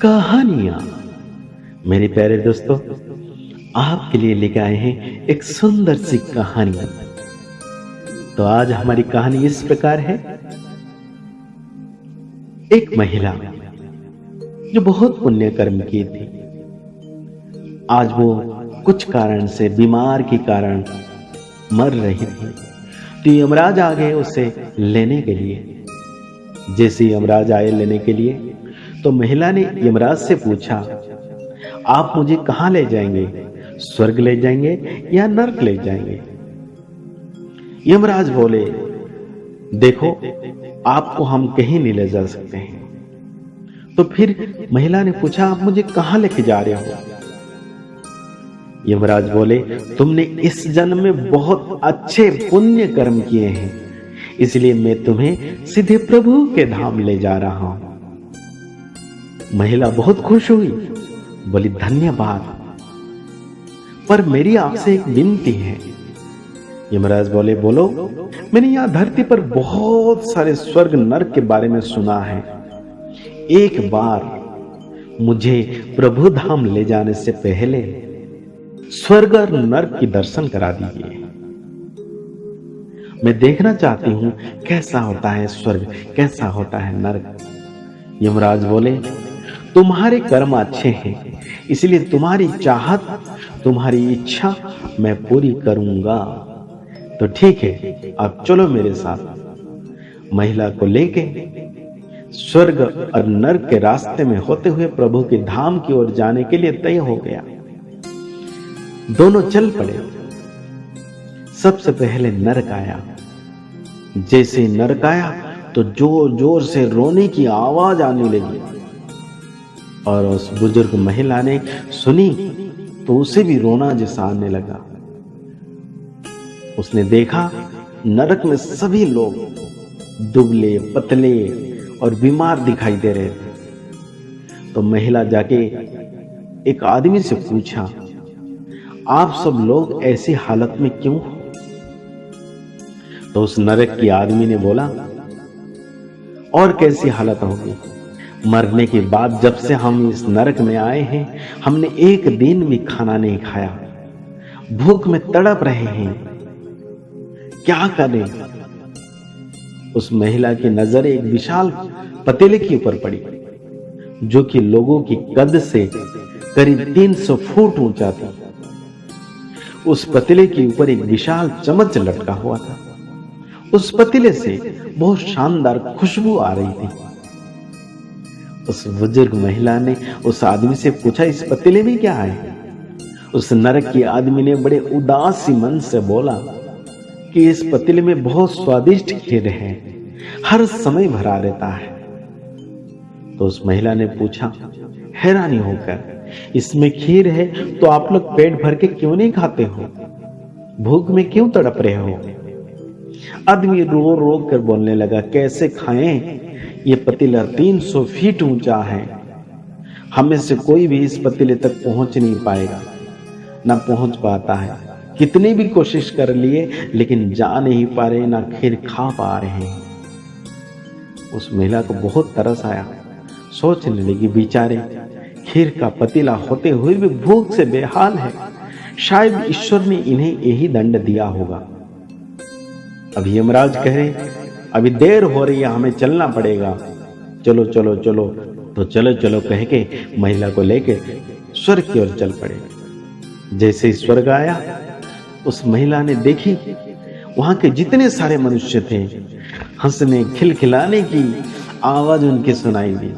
कहानियां। मेरे प्यारे दोस्तों, आपके लिए लेकर आए हैं एक सुंदर सी कहानी। तो आज हमारी कहानी इस प्रकार है। एक महिला जो बहुत पुण्य कर्म की थी, आज वो कुछ कारण से बीमार के कारण मर रही थी। तो यमराज आ गए उसे लेने के लिए। जैसे यमराज आए लेने के लिए तो महिला ने यमराज से पूछा, आप मुझे कहां ले जाएंगे? स्वर्ग ले जाएंगे या नरक ले जाएंगे? यमराज बोले, देखो, आपको हम कहीं नहीं ले जा सकते हैं। तो फिर महिला ने पूछा, आप मुझे कहां लेके जा रहे हो? यमराज बोले, तुमने इस जन्म में बहुत अच्छे पुण्य कर्म किए हैं, इसलिए मैं तुम्हें सीधे प्रभु के धाम ले जा रहा हूं। महिला बहुत खुश हुई, बोली, धन्यवाद, पर मेरी आपसे एक विनती है। यमराज बोले, बोलो। मैंने यहां धरती पर बहुत सारे स्वर्ग नरक के बारे में सुना है। एक बार मुझे प्रभु धाम ले जाने से पहले स्वर्ग और नरक की दर्शन करा दीजिए। मैं देखना चाहती हूं कैसा होता है स्वर्ग, कैसा होता है नरक। यमराज बोले, तुम्हारे कर्म अच्छे हैं, इसलिए तुम्हारी चाहत, तुम्हारी इच्छा मैं पूरी करूंगा। तो ठीक है, अब चलो मेरे साथ। महिला को लेके स्वर्ग और नरक के रास्ते में होते हुए प्रभु के धाम की ओर जाने के लिए तय हो गया। दोनों चल पड़े। सबसे पहले नरक आया। जैसे नरक आया तो जोर जोर से रोने की आवाज आने लगी, और उस बुजुर्ग महिला ने सुनी तो उसे भी रोना जैसा आने लगा। उसने देखा नरक में सभी लोग दुबले पतले और बीमार दिखाई दे रहे थे। तो महिला जाके एक आदमी से पूछा, आप सब लोग ऐसी हालत में क्यों हो? तो उस नरक की आदमी ने बोला, और कैसी हालत होगी? मरने के बाद जब से हम इस नरक में आए हैं, हमने एक दिन भी खाना नहीं खाया, भूख में तड़प रहे हैं, क्या करें? उस महिला की नजर एक विशाल पतीले के ऊपर पड़ी, जो कि लोगों की कद से करीब 300 फुट ऊंचा था। उस पतीले के ऊपर एक विशाल चम्मच लटका हुआ था। उस पतीले से बहुत शानदार खुशबू आ रही थी। उस बुजुर्ग महिला ने उस आदमी से पूछा, इस पतीले में क्या है? उस नरक की आदमी ने बड़े उदास सी मन से बोला कि इस पतीले में बहुत स्वादिष्ट खीर है, हर समय भरा रहता है। तो उस महिला ने पूछा हैरानी होकर, इसमें खीर है तो आप लोग पेट भर के क्यों नहीं खाते हो? भूख में क्यों तड़प रहे हो? आदमी रो रो कर बोलने लगा, कैसे खाएं? ये पतीला 300 फीट ऊंचा है, हमें से कोई भी इस पतीले तक पहुंच नहीं पाएगा, ना पहुंच पाता है। कितनी भी कोशिश कर लिए लेकिन जा नहीं पा रहे, ना खीर खा पा रहे हैं। उस महिला को बहुत तरस आया। सोचने लगी, बेचारे खीर का पतीला होते हुए भी भूख से बेहाल है, शायद ईश्वर ने इन्हें यही दंड दिया होगा। अभी यमराज कह रहे, अभी देर हो रही है, हमें चलना पड़ेगा, चलो चलो चलो। तो चलो चलो कह के महिला को लेके स्वर्ग की ओर चल पड़े। जैसे ही स्वर्ग आया, उस महिला ने देखी वहां के जितने सारे मनुष्य थे, हंसने खिलखिलाने की आवाज उनकी सुनाई दी।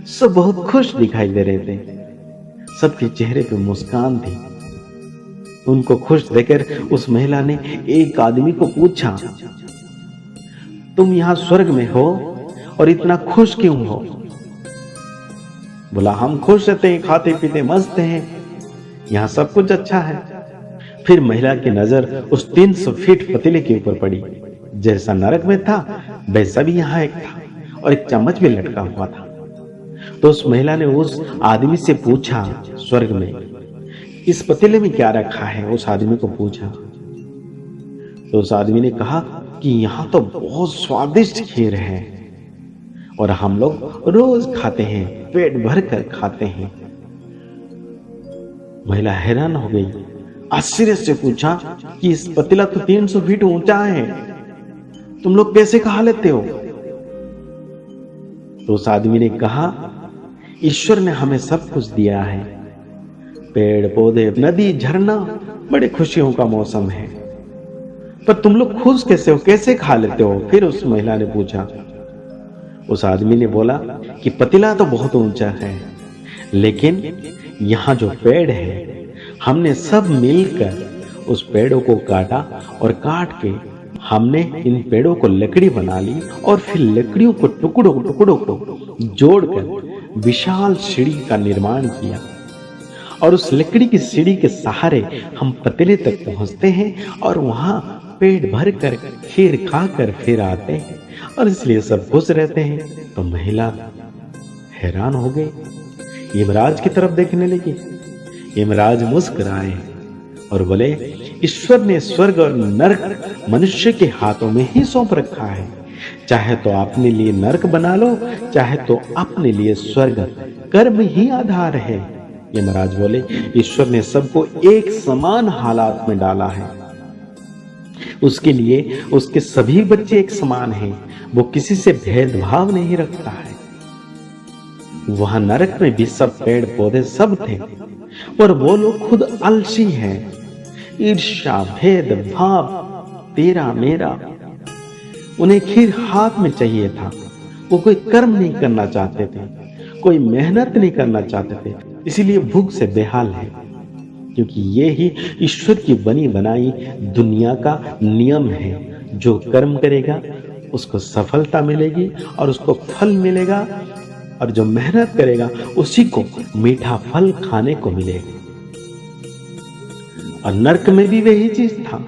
सब बहुत खुश दिखाई दे रहे थे, सबके चेहरे पे मुस्कान थी। उनको खुश देखकर उस महिला ने एक आदमी को पूछा, तुम यहां स्वर्ग में हो और इतना खुश क्यों हो? बोला, हम खुश रहते हैं, खाते पीते मस्त हैं, यहां सब कुछ अच्छा है। फिर महिला की नजर उस 300 फीट पतीले के ऊपर पड़ी। जैसा नरक में था वैसा भी यहां एक था, और एक चम्मच भी लटका हुआ था। तो उस महिला ने उस आदमी से पूछा, स्वर्ग में इस पतीले में क्या रखा है? उस आदमी को पूछा। तो उस आदमी ने कहा कि यहां तो बहुत स्वादिष्ट खीर है, और हम लोग रोज खाते हैं, पेट भर कर खाते हैं। महिला हैरान हो गई, आश्चर्य से पूछा कि इस पतीला तो 300 फीट ऊंचा है, तुम लोग कैसे खा लेते हो? तो उस आदमी ने कहा, ईश्वर ने हमें सब कुछ दिया है, पेड़ पौधे, नदी, झरना, बड़े खुशियों का मौसम है, पर तुम लोग खुश कैसे हो, कैसे खा लेते हो? फिर उस महिला ने पूछा। उस आदमी ने बोला कि पतीला तो बहुत ऊंचा है, लेकिन यहाँ जो पेड़ है, हमने सब मिलकर उस पेड़ों को काटा और काट के हमने इन पेड़ों को लकड़ी बना ली और फिर लकड़ियों को टुकड़ों को जोड़कर विशाल सीढ़ी का निर्माण किया और उस लकड़ी की सीढ़ी के सहारे हम पतीले तक पहुंचते हैं और वहां पेट भर कर खीर खाकर फिर आते हैं और इसलिए सब खुश रहते हैं। तो महिला हैरान हो गई, यमराज की तरफ देखने लगी। यमराज मुस्कुराए और बोले, ईश्वर ने स्वर्ग और नरक मनुष्य के हाथों में ही सौंप रखा है, चाहे तो अपने लिए नरक बना लो, चाहे तो अपने लिए स्वर्ग, कर्म ही आधार है। यमराज बोले, ईश्वर ने सबको एक समान हालात में डाला है, उसके लिए उसके सभी बच्चे एक समान हैं, वो किसी से भेदभाव नहीं रखता है। वहां नरक में भी सब पेड़ पौधे सब थे, पर वो लोग खुद आलसी हैं, ईर्ष्या, भेद भाव, तेरा मेरा, उन्हें खीर हाथ में चाहिए था। वो कोई कर्म नहीं करना चाहते थे, कोई मेहनत नहीं करना चाहते थे, इसीलिए भूख से बेहाल है। क्योंकि ये ही ईश्वर की बनी बनाई दुनिया का नियम है, जो कर्म करेगा उसको सफलता मिलेगी और उसको फल मिलेगा, और जो मेहनत करेगा उसी को मीठा फल खाने को मिलेगा। और नरक में भी वही चीज था,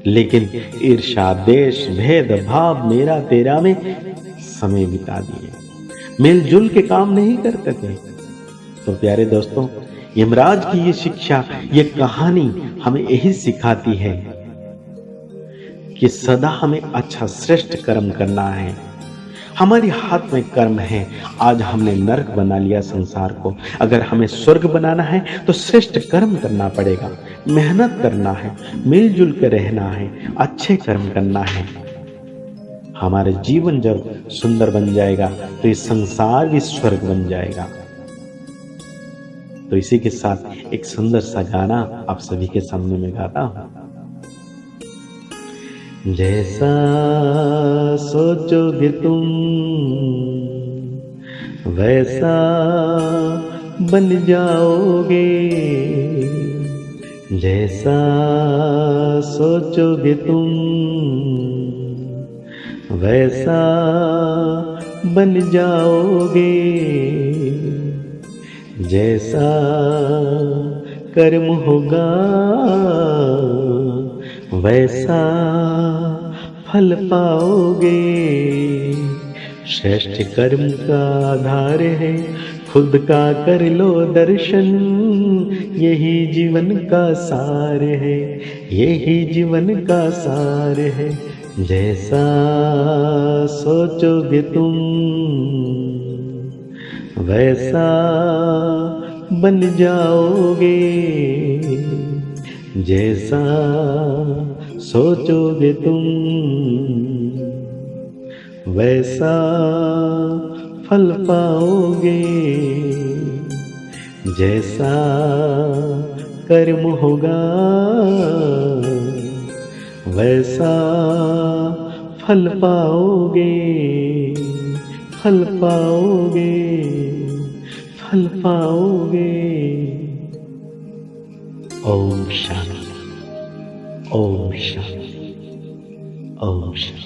लेकिन ईर्ष्या, देश, भेद भाव, मेरा तेरा में समय बिता दिए, मिलजुल के काम नहीं करते थे। तो प्यारे दोस्तों, यमराज की ये शिक्षा, ये कहानी हमें यही सिखाती है कि सदा हमें अच्छा श्रेष्ठ कर्म करना है। हमारे हाथ में कर्म है। आज हमने नरक बना लिया संसार को, अगर हमें स्वर्ग बनाना है तो श्रेष्ठ कर्म करना पड़ेगा, मेहनत करना है, मिलजुल कर रहना है, अच्छे कर्म करना है। हमारे जीवन जब सुंदर बन जाएगा तो ये संसार भी स्वर्ग बन जाएगा। तो इसी के साथ एक सुंदर सा गाना आप सभी के सामने में गाता हूं। जैसा सोचोगे तुम वैसा बन जाओगे, जैसा सोचोगे तुम वैसा बन जाओगे, जैसा कर्म होगा वैसा फल पाओगे। श्रेष्ठ कर्म का आधार है, खुद का कर लो दर्शन, यही जीवन का सार है, यही जीवन का सार है। जैसा सोचोगे तुम वैसा बन जाओगे, जैसा सोचोगे तुम वैसा फल पाओगे, जैसा कर्म होगा वैसा फल पाओगे, फल पाओगे, फल पाओगे। ओम शांति, ओम शांति, ओम शांति।